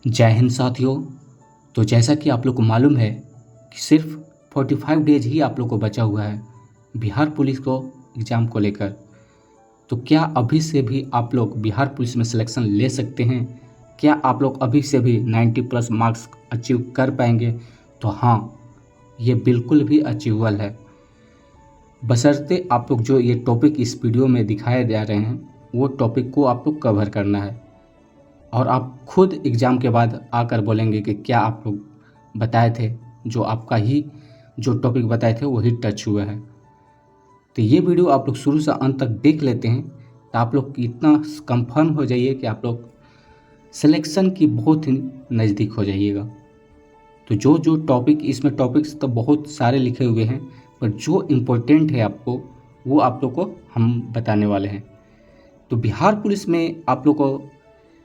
जय हिंद साथियों। तो जैसा कि आप लोग को मालूम है कि सिर्फ 45 डेज ही आप लोग को बचा हुआ है बिहार पुलिस को एग्ज़ाम को लेकर। तो क्या अभी से भी आप लोग बिहार पुलिस में सिलेक्शन ले सकते हैं? क्या आप लोग अभी से भी 90+ मार्क्स अचीव कर पाएंगे? तो हाँ, ये बिल्कुल भी अचीवेबल है, बशर्ते आप लोग जो ये टॉपिक इस वीडियो में दिखाए जा रहे हैं वो टॉपिक को आप लोग कवर करना है। और आप खुद एग्ज़ाम के बाद आकर बोलेंगे कि क्या आप लोग बताए थे, जो आपका ही जो टॉपिक बताए थे वही टच हुआ है। तो ये वीडियो आप लोग शुरू से अंत तक देख लेते हैं तो आप लोग इतना कंफर्म हो जाइए कि आप लोग सिलेक्शन की बहुत ही नज़दीक हो जाइएगा। तो जो जो टॉपिक इसमें टॉपिक्स तो बहुत सारे लिखे हुए हैं, पर जो इम्पोर्टेंट है आपको वो आप लोग को हम बताने वाले हैं। तो बिहार पुलिस में आप लोग को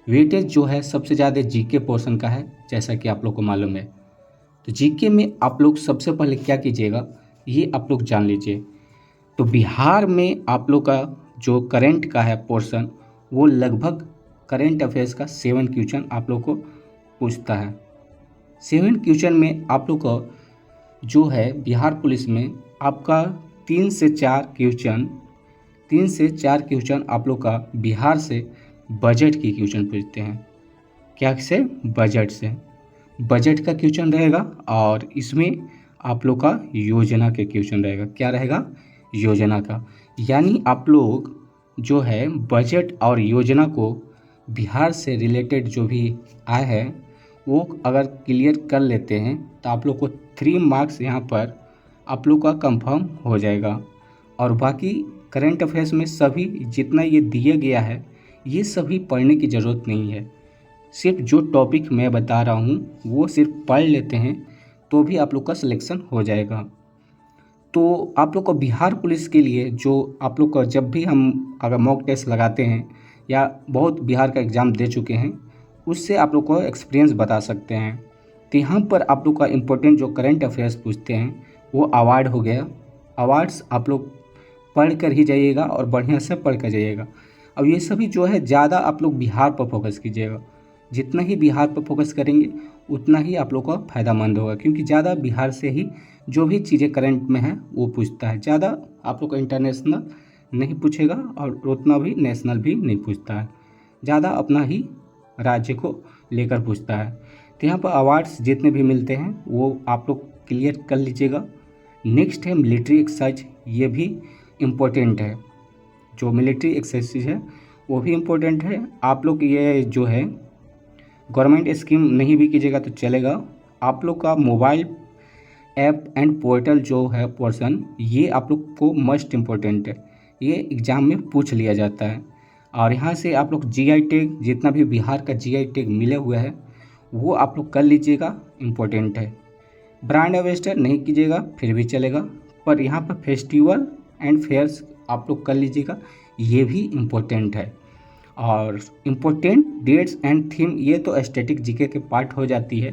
वेटेज जो है सबसे ज़्यादा जीके पोर्शन का है, जैसा कि आप लोग को मालूम है। तो जीके में आप लोग सबसे पहले क्या कीजिएगा ये आप लोग जान लीजिए। तो बिहार में आप लोग का जो करंट का है पोर्शन वो लगभग करंट अफेयर्स का 7 क्वेश्चन आप लोग को पूछता है। 7 क्वेश्चन में आप लोग का जो है बिहार पुलिस में आपका 3 से 4 क्वेश्चन आप लोग का बिहार से बजट की क्वेश्चन पूछते हैं। क्या से? बजट से। बजट का क्वेश्चन रहेगा और इसमें आप लोग का योजना के क्वेश्चन रहेगा। क्या रहेगा? योजना का। यानी आप लोग जो है बजट और योजना को बिहार से रिलेटेड जो भी आए हैं वो अगर क्लियर कर लेते हैं तो आप लोग को 3 मार्क्स यहाँ पर आप लोग का कंफर्म हो जाएगा। और बाकी करंट अफेयर्स में सभी जितना ये दिया गया है ये सभी पढ़ने की ज़रूरत नहीं है। सिर्फ जो टॉपिक मैं बता रहा हूँ वो सिर्फ पढ़ लेते हैं तो भी आप लोग का सिलेक्शन हो जाएगा। तो आप लोग को बिहार पुलिस के लिए जो आप लोग का जब भी हम अगर मॉक टेस्ट लगाते हैं या बहुत बिहार का एग्ज़ाम दे चुके हैं उससे आप लोग को एक्सपीरियंस बता सकते हैं। तो यहाँ पर आप लोग का इम्पोर्टेंट जो करंट अफेयर्स पूछते हैं वो अवार्ड हो गया। अवार्ड्स आप लोग पढ़ कर ही जाइएगा और बढ़िया से पढ़ कर जाइएगा। अब ये सभी जो है ज़्यादा आप लोग बिहार पर फोकस कीजिएगा। जितना ही बिहार पर फोकस करेंगे उतना ही आप लोग का फ़ायदामंद होगा, क्योंकि ज़्यादा बिहार से ही जो भी चीज़ें करंट में हैं वो पूछता है। ज़्यादा आप लोग का इंटरनेशनल नहीं पूछेगा और उतना भी नेशनल भी नहीं पूछता है, ज़्यादा अपना ही राज्य को लेकर पूछता है। तो यहाँ पर अवार्ड्स जितने भी मिलते हैं वो आप लोग क्लियर कर लीजिएगा। नेक्स्ट है मिलिट्री एक्सरसाइज, ये भी इम्पोर्टेंट है। जो मिलिट्री एक्सरसाइज है वो भी इम्पोर्टेंट है। आप लोग ये जो है गवर्नमेंट स्कीम नहीं भी कीजिएगा तो चलेगा। आप लोग का मोबाइल ऐप एंड पोर्टल जो है पोर्शन ये आप लोग को मस्ट इम्पोर्टेंट है, ये एग्ज़ाम में पूछ लिया जाता है। और यहाँ से आप लोग जीआई टैग जितना भी बिहार का जीआई टैग मिले हुए है वो आप लोग कर लीजिएगा, इम्पोर्टेंट है। ब्रांड एम्बेसडर नहीं कीजिएगा फिर भी चलेगा, पर यहाँ पर फेस्टिवल एंड फेयर्स आप लोग कर लीजिएगा, ये भी इम्पोर्टेंट है। और इम्पोर्टेंट डेट्स एंड थीम ये तो स्टैटिक जीके के पार्ट हो जाती है,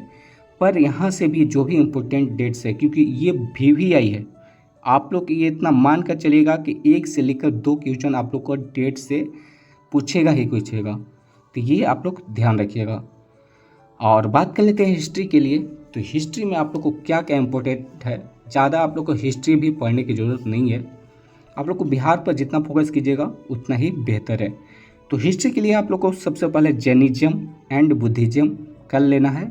पर यहाँ से भी जो भी इम्पोर्टेंट डेट्स है क्योंकि ये वीवीआई है, आप लोग ये इतना मान कर चलिएगा कि 1 से लेकर 2 क्वेश्चन आप लोग को डेट से पूछेगा ही पूछेगा। तो ये आप लोग ध्यान रखिएगा। और बात कर लेते हैं हिस्ट्री के लिए। तो हिस्ट्री में आप लोग को क्या क्या इम्पोर्टेंट है, ज़्यादा आप लोग को हिस्ट्री भी पढ़ने की ज़रूरत नहीं है। आप लोग को बिहार पर जितना फोकस कीजिएगा उतना ही बेहतर है। तो हिस्ट्री के लिए आप लोग को सबसे पहले जैनिज्म एंड बुद्धिज्म कर लेना है।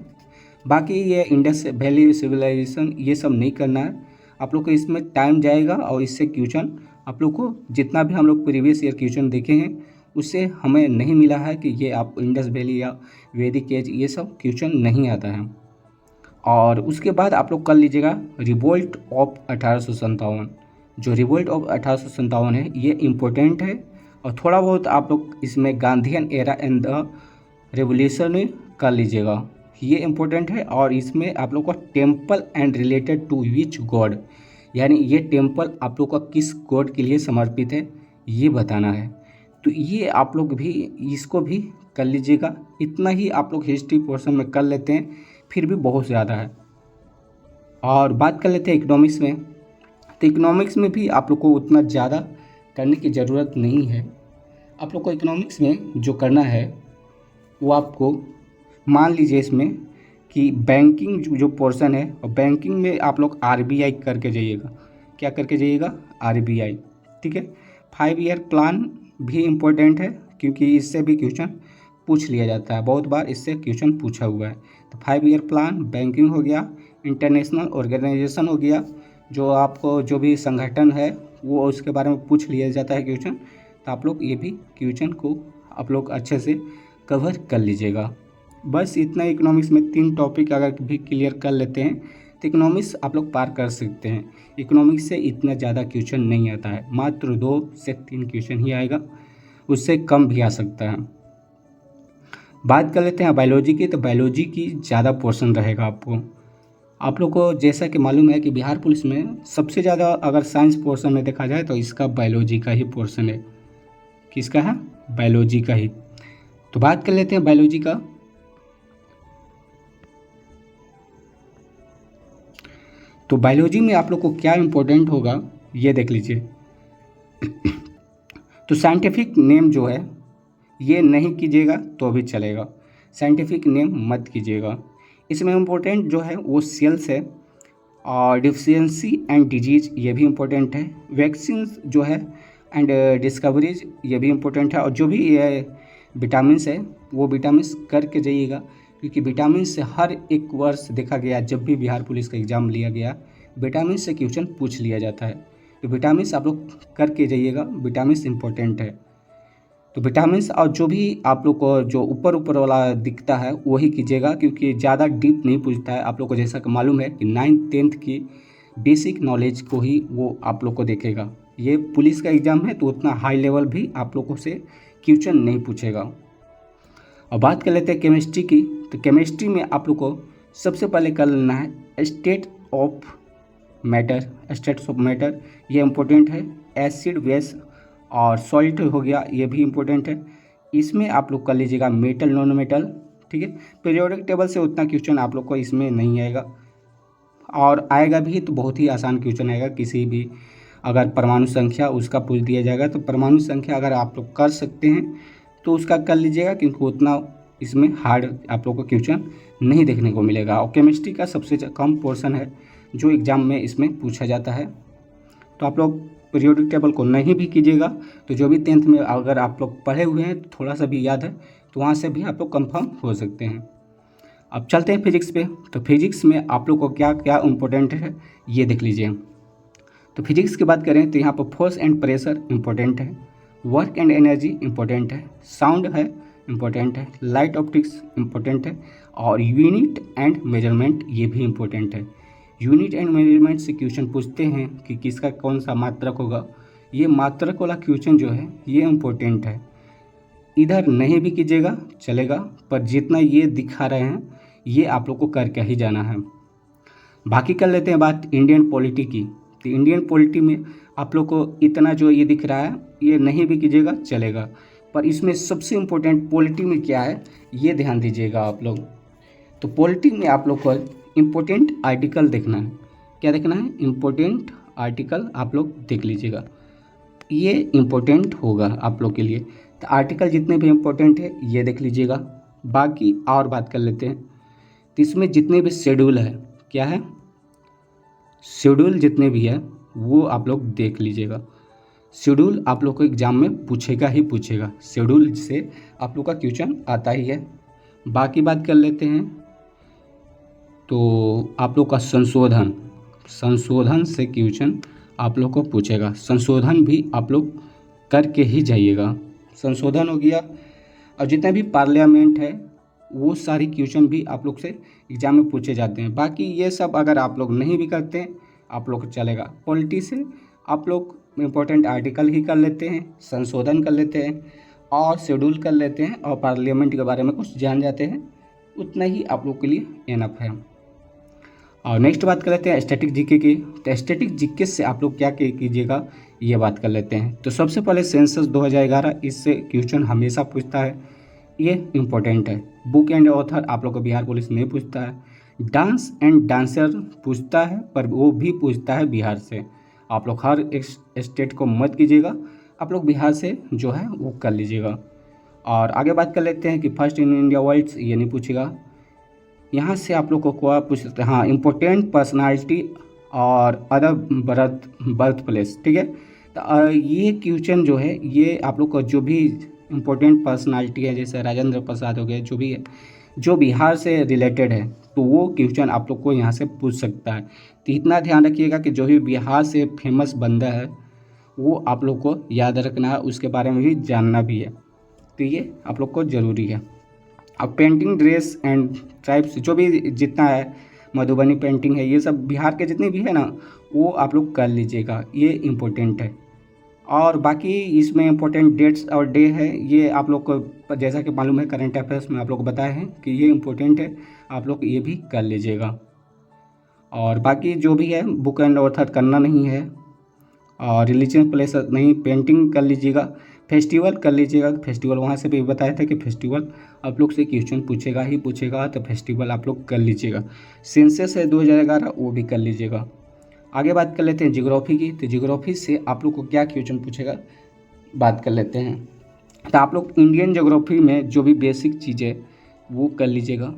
बाकी ये इंडस वैली सिविलाइजेशन ये सब नहीं करना है। आप लोग को इसमें टाइम जाएगा और इससे क्वेश्चन आप लोग को जितना भी हम लोग प्रीवियस ईयर क्वेश्चन देखे हैं उससे हमें नहीं मिला है कि ये आप इंडस वैली या वैदिक एज ये सब क्वेश्चन नहीं आता है। और उसके बाद आप लोग कर लीजिएगा रिवोल्ट ऑफ 1857। जो रिवोल्ट ऑफ 1857 है ये इम्पोर्टेंट है। और थोड़ा बहुत आप लोग इसमें Gandhian era and the revolution कर लीजिएगा, ये इम्पोर्टेंट है। और इसमें आप लोग का temple and related to which god, यानी ये टेम्पल आप लोग का किस गॉड के लिए समर्पित है ये बताना है। तो ये आप लोग भी इसको भी कर लीजिएगा। इतना ही आप लोग हिस्ट्री पोर्शन में कर लेते हैं, फिर भी बहुत ज़्यादा है। और बात कर लेते हैं इकोनॉमिक्स में। तो इकोनॉमिक्स में भी आप लोग को उतना ज़्यादा करने की ज़रूरत नहीं है। आप लोग को इकोनॉमिक्स में जो करना है वो आपको मान लीजिए इसमें कि बैंकिंग जो पोर्शन है, और बैंकिंग में आप लोग आरबीआई करके जाइएगा। क्या करके जाइएगा? आरबीआई। ठीक है। 5 ईयर प्लान भी इम्पोर्टेंट है, क्योंकि इससे भी क्वेश्चन पूछ लिया जाता है, बहुत बार इससे क्वेश्चन पूछा हुआ है। तो 5 ईयर प्लान, बैंकिंग हो गया, इंटरनेशनल ऑर्गेनाइजेशन हो गया, जो आपको जो भी संगठन है वो उसके बारे में पूछ लिया जाता है क्वेश्चन। तो आप लोग ये भी क्वेश्चन को आप लोग अच्छे से कवर कर लीजिएगा। बस इतना। इकोनॉमिक्स में 3 टॉपिक अगर भी क्लियर कर लेते हैं तो इकोनॉमिक्स आप लोग पार कर सकते हैं। इकोनॉमिक्स से इतना ज़्यादा क्वेश्चन नहीं आता है, मात्र 2 से 3 क्वेश्चन ही आएगा, उससे कम भी आ सकता है। बात कर लेते हैं बायोलॉजी की। तो बायोलॉजी की ज़्यादा पोर्शन रहेगा आपको। आप लोग को जैसा कि मालूम है कि बिहार पुलिस में सबसे ज़्यादा अगर साइंस पोर्शन में देखा जाए तो इसका बायोलॉजी का ही पोर्शन है। किसका है? बायोलॉजी का ही। तो बात कर लेते हैं बायोलॉजी का। तो बायोलॉजी में आप लोग को क्या इम्पोर्टेंट होगा ये देख लीजिए। तो साइंटिफिक नेम जो है ये नहीं कीजिएगा तो भी चलेगा, साइंटिफिक नेम मत कीजिएगा। इसमें इम्पोर्टेंट जो है वो सेल्स है, और डिफिशियंसी एंड डिजीज ये भी इम्पोर्टेंट है, वैक्सीन जो है एंड डिस्कवरीज ये भी इम्पोर्टेंट है, और जो भी ये विटामिन्स है वो विटामिन्स करके जाइएगा, क्योंकि विटामिन से हर एक वर्ष देखा गया जब भी बिहार पुलिस का एग्ज़ाम लिया गया विटामिन से क्वेश्चन पूछ लिया जाता है। तो विटामिन्स आप लोग करके जाइएगा, विटामिन्स इम्पोर्टेंट है। तो विटामिन्स और जो भी आप लोग को जो ऊपर ऊपर वाला दिखता है वही कीजिएगा, क्योंकि ज़्यादा डीप नहीं पूछता है। आप लोग को जैसा कि मालूम है कि 9th 10th की बेसिक नॉलेज को ही वो आप लोग को देखेगा। ये पुलिस का एग्ज़ाम है तो उतना हाई लेवल भी आप लोगों से क्वेश्चन नहीं पूछेगा। और बात कर लेते हैं केमिस्ट्री की। तो केमिस्ट्री में आप लोग को सबसे पहले कर लेना है state of matter. States of matter ये इम्पोर्टेंट है। एसिड, बेस और सॉल्ट हो गया, ये भी इम्पोर्टेंट है। इसमें आप लोग कर लीजिएगा मेटल, नॉन मेटल। ठीक है। पीरियोडिक टेबल से उतना क्वेश्चन आप लोग को इसमें नहीं आएगा, और आएगा भी तो बहुत ही आसान क्वेश्चन आएगा। किसी भी अगर परमाणु संख्या उसका पूछ दिया जाएगा तो परमाणु संख्या अगर आप लोग कर सकते हैं तो उसका कर लीजिएगा, क्योंकि उतना इसमें हार्ड आप लोग को क्वेश्चन नहीं देखने को मिलेगा। और केमिस्ट्री का सबसे कम पोर्शन है जो एग्ज़ाम में इसमें पूछा जाता है। तो आप लोग पीरियोडिक टेबल को नहीं भी कीजिएगा तो जो भी 10th में अगर आप लोग पढ़े हुए हैं थोड़ा सा भी याद है तो वहाँ से भी आप लोग कंफर्म हो सकते हैं। अब चलते हैं फिजिक्स पे। तो फिजिक्स में आप लोग को क्या क्या इम्पोर्टेंट है ये देख लीजिए। तो फिजिक्स की बात करें तो यहाँ पर फोर्स एंड प्रेशर इम्पोर्टेंट है, वर्क एंड एनर्जी इम्पोर्टेंट है, साउंड है इम्पोर्टेंट है, लाइट ऑप्टिक्स इम्पोर्टेंट है, और यूनिट एंड मेजरमेंट ये भी इम्पोर्टेंट है। यूनिट एंड मेजरमेंट से क्वेश्चन पूछते हैं कि किसका कौन सा मात्रक होगा। ये मात्रक वाला क्वेश्चन जो है ये इम्पोर्टेंट है। इधर नहीं भी कीजिएगा चलेगा, पर जितना ये दिखा रहे हैं ये आप लोग को करके ही जाना है। बाकी कर लेते हैं बात इंडियन पॉलिटी की। तो इंडियन पॉलिटी में आप लोग को इतना जो ये दिख रहा है ये नहीं भी कीजिएगा चलेगा, पर इसमें सबसे इम्पोर्टेंट पॉलिटी में क्या है ये ध्यान दीजिएगा आप लोग। तो पॉलिटी में आप लोग को इम्पोर्टेंट आर्टिकल देखना है। क्या देखना है? इम्पोर्टेंट आर्टिकल आप लोग देख लीजिएगा, ये इम्पोर्टेंट होगा आप लोग के लिए। तो आर्टिकल जितने भी इम्पोर्टेंट है ये देख लीजिएगा। बाकी और बात कर लेते हैं। तो इसमें जितने भी शेड्यूल है, क्या है, शेड्यूल जितने भी है वो आप लोग देख लीजिएगा। शेड्यूल आप लोग को एग्जाम में पूछेगा ही पूछेगा, शेड्यूल से आप लोग का क्वेश्चन आता ही है। बाकी बात कर लेते हैं। तो आप लोग का संशोधन, संशोधन से क्वेश्चन आप लोग को पूछेगा, संशोधन भी आप लोग करके ही जाइएगा। संशोधन हो गया, और जितने भी पार्लियामेंट है वो सारी क्वेश्चन भी आप लोग से एग्जाम में पूछे जाते हैं। बाकी ये सब अगर आप लोग नहीं भी करते हैं आप लोग को चलेगा। पॉलिटी से आप लोग इम्पोर्टेंट आर्टिकल ही कर लेते हैं, संशोधन कर लेते हैं, और शेड्यूल कर लेते हैं, और पार्लियामेंट के बारे में कुछ जान जाते हैं, उतना ही आप लोग के लिए एनफ है। और नेक्स्ट बात कर लेते हैं स्टैटिक जीके की। तो स्टैटिक जीके से आप लोग क्या कीजिएगा ये बात कर लेते हैं। तो सबसे पहले सेंसस 2011, इससे क्वेश्चन हमेशा पूछता है, ये इम्पोर्टेंट है। बुक एंड ऑथर आप लोग को बिहार पुलिस नहीं पूछता है। डांस एंड डांसर पूछता है, पर वो भी पूछता है बिहार से। आप लोग हर एक स्टेट को मत कीजिएगा, आप लोग बिहार से जो है वो कर लीजिएगा। और आगे बात कर लेते हैं कि फर्स्ट इन इंडिया वर्ल्ड्स, ये नहीं पूछेगा। यहाँ से आप लोग को क्या पूछ सकते हैं, हाँ, इम्पोर्टेंट पर्सनालिटी और अदर बर्थ प्लेस, ठीक है। तो ये क्वेश्चन जो है ये आप लोग को जो भी इम्पोर्टेंट पर्सनालिटी है, जैसे राजेंद्र प्रसाद हो गए, जो भी है, जो बिहार से रिलेटेड है, तो वो क्वेश्चन आप लोग को यहाँ से पूछ सकता है। तो इतना ध्यान रखिएगा कि जो भी बिहार से फेमस बंदा है वो आप लोग को याद रखना है, उसके बारे में भी जानना भी है, तो ये आप लोग को ज़रूरी है। अब पेंटिंग ड्रेस एंड ट्राइब्स जो भी जितना है, मधुबनी पेंटिंग है, ये सब बिहार के जितने भी है ना, वो आप लोग कर लीजिएगा, ये इम्पोर्टेंट है। और बाकी इसमें इम्पोर्टेंट डेट्स और डे है, ये आप लोग को जैसा कि मालूम है, करंट अफेयर्स में आप लोग को बताए हैं कि ये इम्पोर्टेंट है, आप लोग ये भी कर लीजिएगा। और बाकी जो भी है बुक एंड ऑथर करना नहीं है, और रिलीजियस प्लेस नहीं, पेंटिंग कर लीजिएगा, फेस्टिवल कर लीजिएगा। फेस्टिवल वहाँ से भी बताया था कि फेस्टिवल आप लोग से क्वेश्चन पूछेगा ही पूछेगा, तो फेस्टिवल आप लोग कर लीजिएगा। सेंसस है 2011, वो भी कर लीजिएगा। आगे बात कर लेते हैं जियोग्राफी की। तो जियोग्राफी से आप लोग को क्या क्वेश्चन पूछेगा, बात कर लेते हैं। तो आप लोग इंडियन ज्योग्राफी में जो भी बेसिक चीज़ें वो कर लीजिएगा,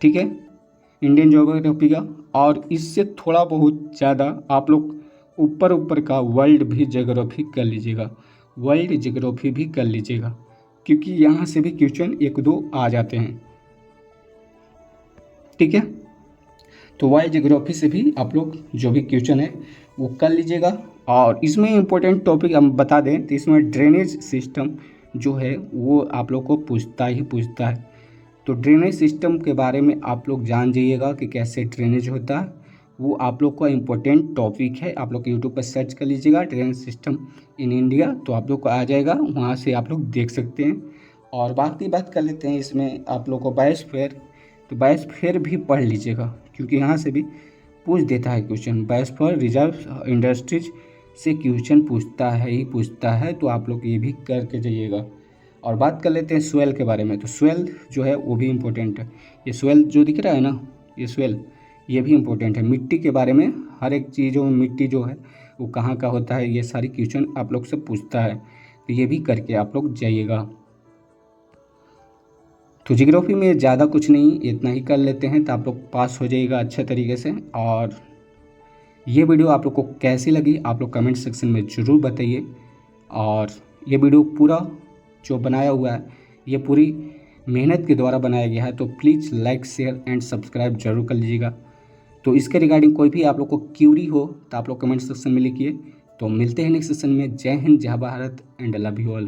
ठीक है, इंडियन ज्योग्राफी का। और इससे थोड़ा बहुत ज़्यादा आप लोग ऊपर ऊपर का वर्ल्ड भी ज्योग्राफी कर लीजिएगा, वर्ल्ड ज्योग्राफी भी कर लीजिएगा, क्योंकि यहाँ से भी क्वेश्चन एक दो आ जाते हैं, ठीक है। तो वर्ल्ड ज्योग्राफी से भी आप लोग जो भी क्वेश्चन है वो कर लीजिएगा। और इसमें इम्पोर्टेंट टॉपिक हम बता दें तो इसमें ड्रेनेज सिस्टम जो है वो आप लोग को पूछता ही पूछता है। तो ड्रेनेज सिस्टम के बारे में आप लोग जान जाइएगा कि कैसे ड्रेनेज होता है, वो आप लोग का इम्पोर्टेंट टॉपिक है। आप लोग यूट्यूब पर सर्च कर लीजिएगा ड्रेनेज सिस्टम इन इंडिया, तो आप लोग को आ जाएगा, वहाँ से आप लोग देख सकते हैं। और बाकी बात कर लेते हैं इसमें आप लोग को बायोस्फीयर। तो बायोस्फीयर भी पढ़ लीजिएगा, क्योंकि यहाँ से भी पूछ देता है क्वेश्चन, बायोस्फीयर रिजर्व इंडस्ट्रीज से क्वेश्चन पूछता है ही पूछता है, तो आप लोग ये भी करके जाइएगा। और बात कर लेते हैं सोयल के बारे में। तो सोयल जो है वो भी इम्पोर्टेंट है, ये सोयल जो दिख रहा है ना, ये सोयल, ये भी इम्पोर्टेंट है। मिट्टी के बारे में हर एक चीज़ों में मिट्टी जो है वो कहाँ का होता है, ये सारी क्वेश्चन आप लोग से पूछता है, तो ये भी करके आप लोग जाइएगा। तो जियोग्राफी में ज़्यादा कुछ नहीं, इतना ही कर लेते हैं, तो आप लोग पास हो जाइएगा अच्छे तरीके से। और ये वीडियो आप लोग को कैसी लगी आप लोग कमेंट सेक्शन में ज़रूर बताइए। और ये वीडियो पूरा जो बनाया हुआ है ये पूरी मेहनत के द्वारा बनाया गया है, तो please like share and subscribe जरूर कर लीजिएगा। तो इसके रिगार्डिंग कोई भी आप लोग को क्यूरी हो तो आप लोग कमेंट सेक्शन में लिखिए। तो मिलते हैं नेक्स्ट सेशन में। जय हिंद, जय Bharat and love you all.